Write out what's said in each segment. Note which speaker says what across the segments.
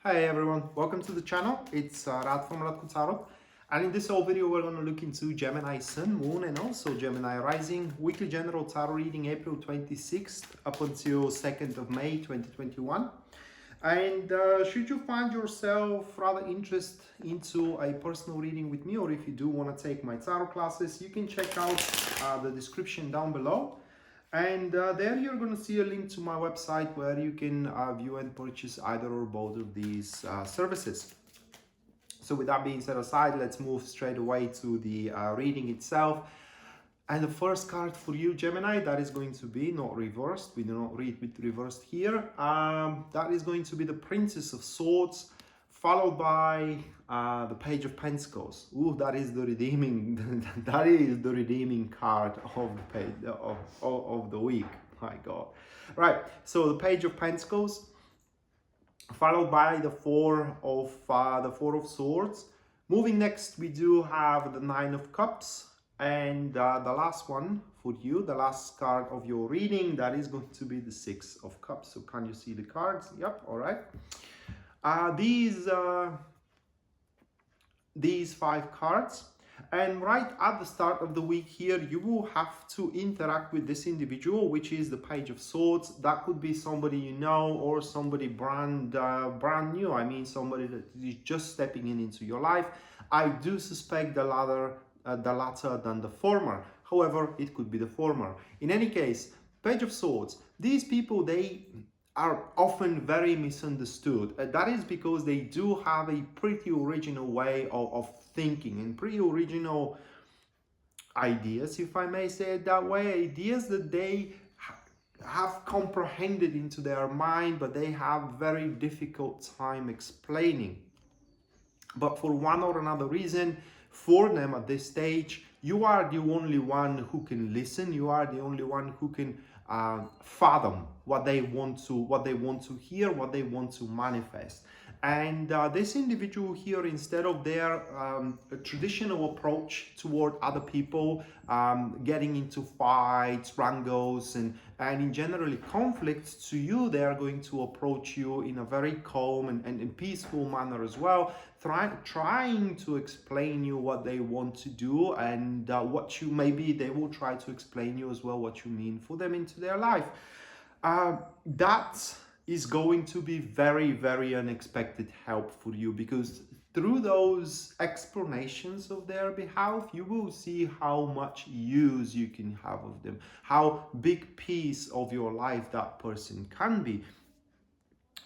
Speaker 1: Hi everyone, welcome to the channel. It's Radko from Radko, and in this whole video we're going to look into Gemini Sun, Moon and also Gemini Rising weekly general tarot reading April 26th up until 2nd of May 2021. And should you find yourself rather interested into a personal reading with me, or if you do want to take my tarot classes, you can check out the description down below. And there you're going to see a link to my website where you can view and purchase either or both of these services. So with that being set aside, let's move straight away to the reading itself. And the first card for you, Gemini, that is going to be not reversed. We do not read with reversed here. That is going to be the Princess of Swords, followed by the Page of Pentacles. Ooh, that is the redeeming. That is the redeeming card of the page of the week. My God! Right. So the Page of Pentacles, followed by the Four of Swords. Moving next, we do have the Nine of Cups. And the last one for you, the last card of your reading, that is going to be the Six of Cups. So can you see the cards? Yep, all right. These 5 cards. And right at the start of the week here, you will have to interact with this individual, which is the Page of Swords. That could be somebody you know or somebody brand new. I mean, somebody that is just stepping into your life. I do suspect the latter than the former. However, it could be the former. In any case, Page of Swords, these people, they are often very misunderstood. That is because they do have a pretty original way of thinking and pretty original ideas, if I may say it that way, ideas that they have comprehended into their mind, but they have very difficult time explaining. But for one or another reason, for them at this stage, you are the only one who can listen. You are the only one who can fathom what they want to hear, what they want to manifest. And this individual here, instead of their traditional approach toward other people, getting into fights, wrangles, and in generally conflicts, to you, they are going to approach you in a very calm and peaceful manner as well, trying to explain you what they want to do, and what you, maybe they will try to explain you as well what you mean for them into their life. That is going to be very, very unexpected help for you, because through those explanations of their behalf, you will see how much use you can have of them, how big piece of your life that person can be.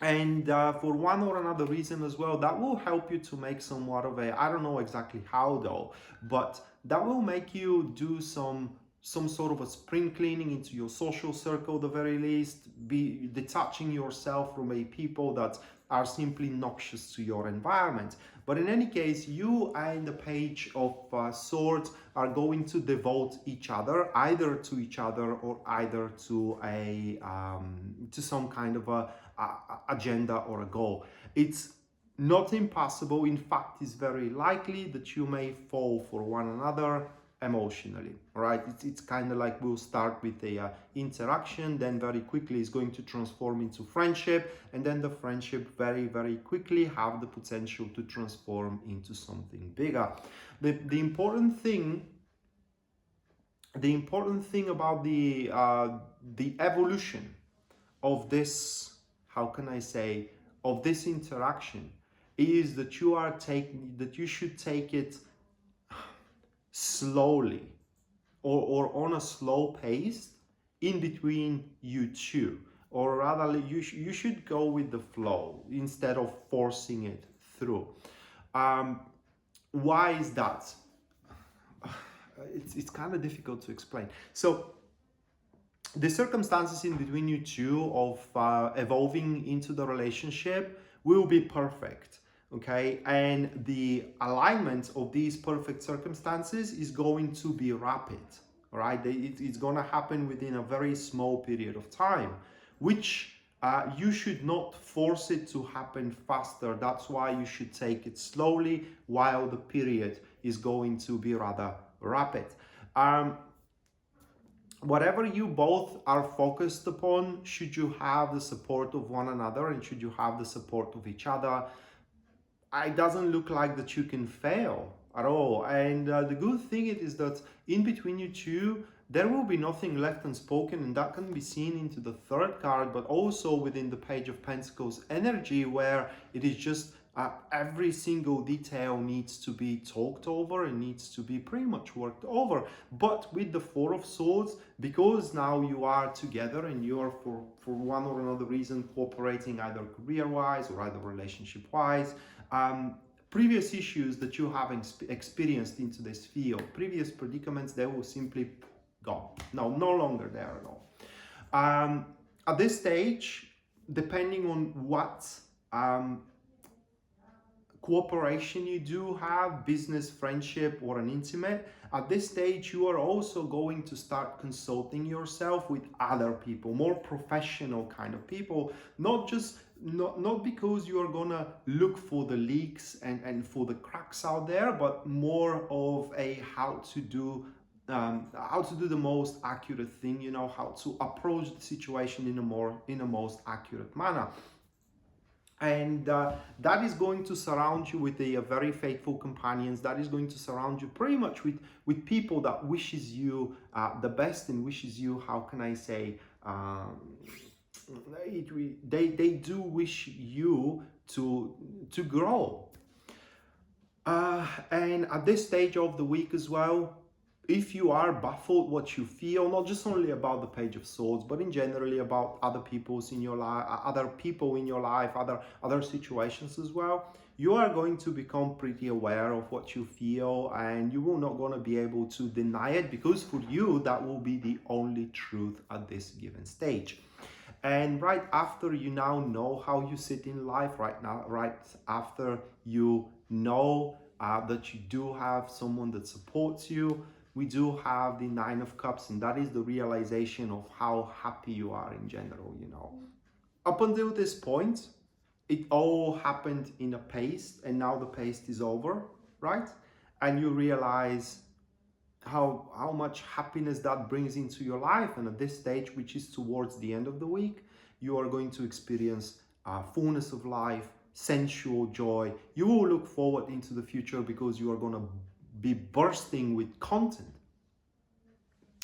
Speaker 1: And for one or another reason as well, that will help you to make somewhat of a, I don't know exactly how though, but that will make you do some sort of a spring cleaning into your social circle, the very least, be detaching yourself from a people that are simply noxious to your environment. But in any case, you and the Page of Swords are going to devote each other, either to each other or either to a to some kind of a agenda or a goal. It's not impossible, in fact, it's very likely that you may fall for one another emotionally. All right, it's kind of like we'll start with a interaction, then very quickly is going to transform into friendship, and then the friendship very, very quickly have the potential to transform into something bigger. The important thing about the evolution of this, how can I say, of this interaction, is that you should take it slowly, or on a slow pace in between you two, or rather you should go with the flow instead of forcing it through. Why is that? It's kind of difficult to explain. So the circumstances in between you two of evolving into the relationship will be perfect, okay? And the alignment of these perfect circumstances is going to be rapid, all right? It's going to happen within a very small period of time, which you should not force it to happen faster. That's why you should take it slowly while the period is going to be rather rapid. whatever you both are focused upon, should you have the support of one another and should you have the support of each other, it doesn't look like that you can fail at all. And the good thing is that in between you two, there will be nothing left unspoken, and that can be seen into the third card, but also within the Page of Pentacles energy, where it is just every single detail needs to be talked over and needs to be pretty much worked over. But with the Four of Swords, because now you are together and you are for one or another reason cooperating, either career-wise or either relationship-wise, previous issues that you have experienced into this field, previous predicaments, they will simply go. No longer there at all. At this stage, depending on what cooperation you do have, business, friendship, or an intimate, at this stage you are also going to start consulting yourself with other people, more professional kind of people, not because you are gonna look for the leaks and for the cracks out there, but more of a how to do the most accurate thing, you know, how to approach the situation in a most accurate manner. And that is going to surround you with a very faithful companions. That is going to surround you pretty much with people that wishes you the best and wishes you, how can I say, they do wish you to grow. And at this stage of the week as well, if you are baffled what you feel, not just only about the Page of Swords, but in generally about other people's in your life, other people in your life, other situations as well, you are going to become pretty aware of what you feel, and you will not going to be able to deny it, because for you that will be the only truth at this given stage. And right after you now know how you sit in life right after you know that you do have someone that supports you, we do have the Nine of Cups, and that is the realization of how happy you are in general, you know. Up until this point, it all happened in a pace, and now the pace is over, right? And you realize how much happiness that brings into your life. And at this stage, which is towards the end of the week, you are going to experience fullness of life, sensual joy. You will look forward into the future because you are going to be bursting with content.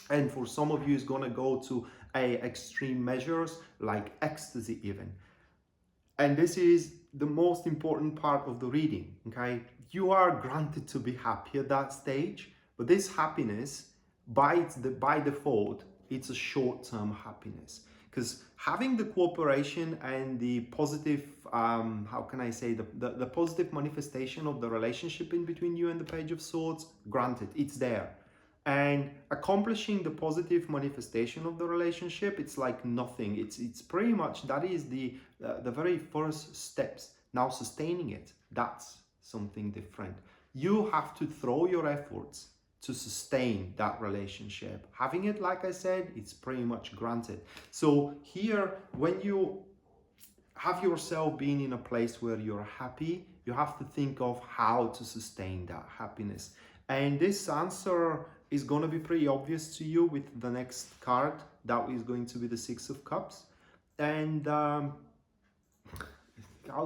Speaker 1: And for some of you, it's going to go to extreme measures like ecstasy even. And this is the most important part of the reading, okay? You are granted to be happy at that stage, but this happiness, by default, it's a short-term happiness. Because having the cooperation and the positive, how can I say, the positive manifestation of the relationship in between you and the Page of Swords, granted, it's there. And accomplishing the positive manifestation of the relationship, it's like nothing. It's pretty much, that is the very first steps. Now sustaining it, that's something different. You have to throw your efforts to sustain that relationship. Having it, like I said, it's pretty much granted. So here, when you have yourself being in a place where you're happy, you have to think of how to sustain that happiness. And this answer is going to be pretty obvious to you with the next card. That is going to be the Six of Cups. And how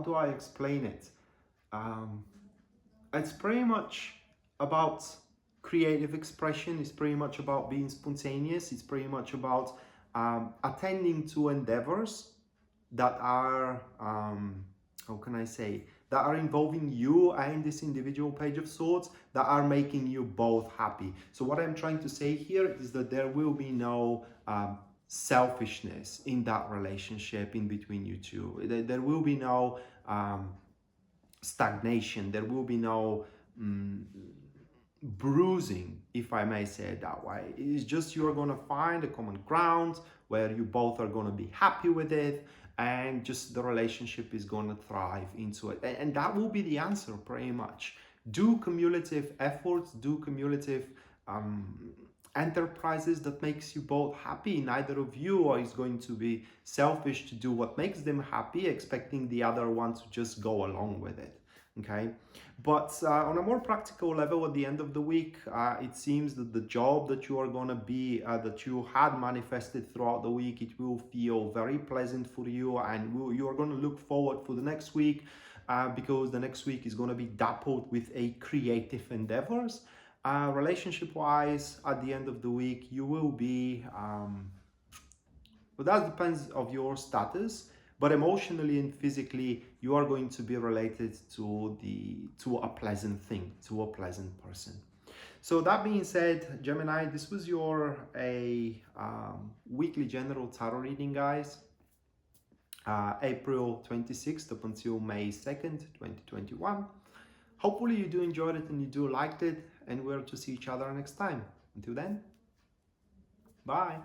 Speaker 1: do I explain it? It's pretty much about creative expression. It's pretty much about being spontaneous. It's pretty much about attending to endeavors that are, how can I say, that are involving you and this individual Page of Swords, that are making you both happy. So what I'm trying to say here is that there will be no selfishness in that relationship in between you two. There will be no stagnation. There will be no bruising, if I may say it that way. It's just you're going to find a common ground where you both are going to be happy with it, and just the relationship is going to thrive into it. And that will be the answer pretty much. Do cumulative efforts, do cumulative enterprises that makes you both happy. Neither of you is going to be selfish to do what makes them happy, expecting the other one to just go along with it. Okay, but on a more practical level, at the end of the week, it seems that the job that you are going to be that you had manifested throughout the week, it will feel very pleasant for you, and you are going to look forward for the next week, because the next week is going to be dappled with a creative endeavors. Relationship wise, at the end of the week, you will be but that depends of your status, but emotionally and physically you are going to be related to a pleasant thing, to a pleasant person. So that being said, Gemini, this was your weekly general tarot reading, guys. April 26th up until May 2nd, 2021. Hopefully you do enjoyed it and you do liked it, and we're to see each other next time. Until then, bye.